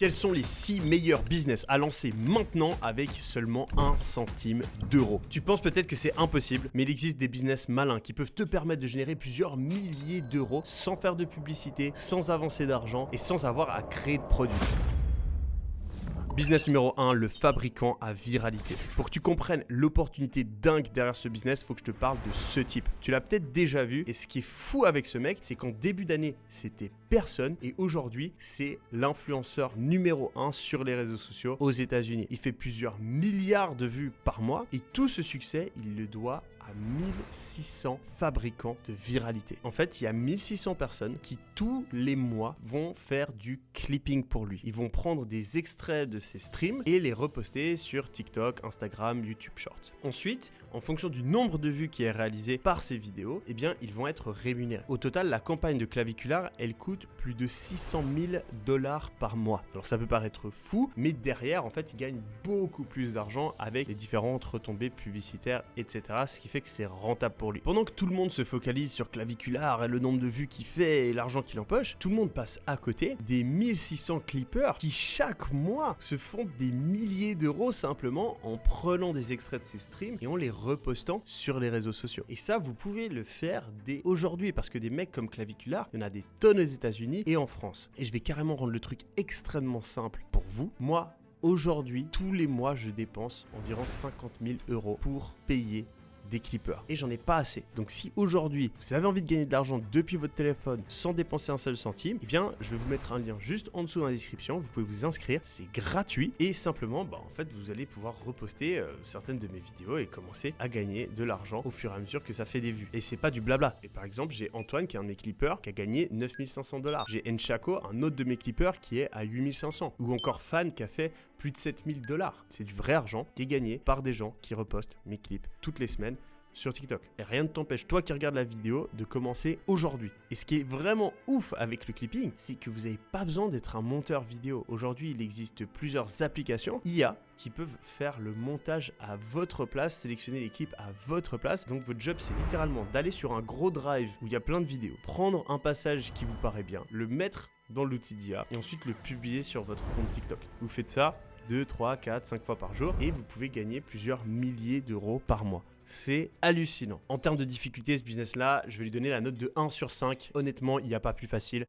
Quels sont les 6 meilleurs business à lancer maintenant avec seulement 1 centime d'euro? Tu penses peut-être que c'est impossible, mais il existe des business malins qui peuvent te permettre de générer plusieurs milliers d'euros sans faire de publicité, sans avancer d'argent et sans avoir à créer de produits. Business numéro 1, le fabricant à viralité. Pour que tu comprennes l'opportunité dingue derrière ce business, il faut que je te parle de ce type. Tu l'as peut-être déjà vu et ce qui est fou avec ce mec, c'est qu'en début d'année, c'était personne et aujourd'hui, c'est l'influenceur numéro 1 sur les réseaux sociaux aux États-Unis. Il fait plusieurs milliards de vues par mois et tout ce succès, il le doit à 1600 fabricants de viralité. En fait, il y a 1600 personnes qui tous les mois vont faire du clipping pour lui. Ils vont prendre des extraits de ses streams et les reposter sur TikTok, Instagram, YouTube Shorts. Ensuite, en fonction du nombre de vues qui est réalisé par ces vidéos, eh bien, ils vont être rémunérés. Au total, la campagne de Claviculaire, elle coûte plus de 600 000 $ par mois. Alors ça peut paraître fou, mais derrière, en fait, ils gagnent beaucoup plus d'argent avec les différentes retombées publicitaires, etc. Ce qui fait que c'est rentable pour lui. Pendant que tout le monde se focalise sur Claviculaire et le nombre de vues qu'il fait et l'argent qu'il empoche, tout le monde passe à côté des 1600 clippers qui chaque mois se font des milliers d'euros simplement en prenant des extraits de ses streams et en les repostant sur les réseaux sociaux. Et ça, vous pouvez le faire dès aujourd'hui parce que des mecs comme Claviculaire, il y en a des tonnes aux États-Unis et en France. Et je vais carrément rendre le truc extrêmement simple pour vous. Moi, aujourd'hui, tous les mois, je dépense environ 50 000 € pour payer des clippers et j'en ai pas assez. Donc si aujourd'hui vous avez envie de gagner de l'argent depuis votre téléphone sans dépenser un seul centime, eh bien je vais vous mettre un lien juste en dessous dans la description, vous pouvez vous inscrire, c'est gratuit et simplement en fait vous allez pouvoir reposter certaines de mes vidéos et commencer à gagner de l'argent au fur et à mesure que ça fait des vues. Et c'est pas du blabla. Et par exemple, j'ai Antoine qui est un de mes clippers qui a gagné 9500 $. J'ai Enchaco, un autre de mes clippers qui est à 8500 ou encore Fan qui a fait plus de 7000 $. C'est du vrai argent qui est gagné par des gens qui repostent mes clips toutes les semaines sur TikTok. Et rien ne t'empêche, toi qui regardes la vidéo, de commencer aujourd'hui. Et ce qui est vraiment ouf avec le clipping, c'est que vous n'avez pas besoin d'être un monteur vidéo. Aujourd'hui, il existe plusieurs applications IA qui peuvent faire le montage à votre place, sélectionner les clips à votre place. Donc votre job, c'est littéralement d'aller sur un gros drive où il y a plein de vidéos, prendre un passage qui vous paraît bien, le mettre dans l'outil d'IA et ensuite le publier sur votre compte TikTok. Vous faites ça 2, 3, 4, 5 fois par jour et vous pouvez gagner plusieurs milliers d'euros par mois. C'est hallucinant. En termes de difficulté, ce business-là, je vais lui donner la note de 1 sur 5. Honnêtement, il n'y a pas plus facile.